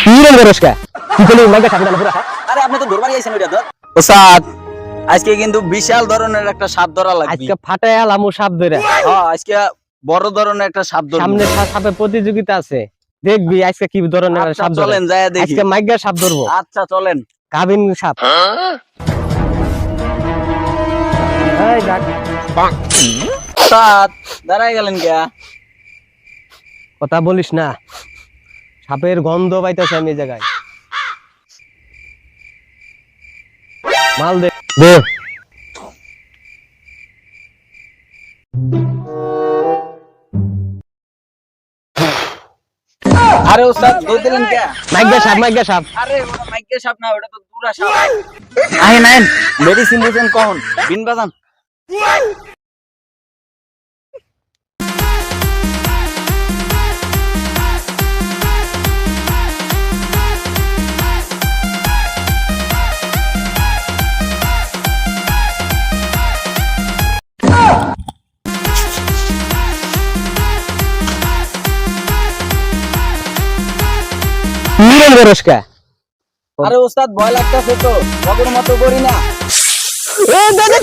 কিরম করছকা কি বলি মাইকা সাপ না পুরা আরে আপনি তো ধরবারই আইছেন ওইটা ধর ওস্তাদ আজকে কিন্তু বিশাল ধরনের একটা সাপ ধরা লাগবে আজকে ফাটায় আলামু সাপ ধরে হ্যাঁ আজকে বড় ধরনের একটা সাপ ধরব সামনে সাপের প্রতিযোগিতা আছে দেখবি আজকে কি ধরনের আচ্ছা, সাপ ধরে চলেন যায় দেখি আজকে মাইকা সাপ ধরবো আচ্ছা চলেন কাবিন সাপ এই ডাক ওস্তাদ দাঁড়াই গেলেন কে কথা বলিস না সাপের গন্ধ পাইতেছে আমি এই জায়গায় মাল দে দে আরে ওস্তাদ দৌড় দিলেন কে মাইকা সাপ আরে ওটা মাইকে সাপ না ওটা তো দুরা সাপ আহেন আহেন মেডিসিন দিয়েছেন কখন বিন বাজান কিরম করছকা আরে ওস্তাদ ভয় লাগতেছে তো মগর মতো করি না এ দাদা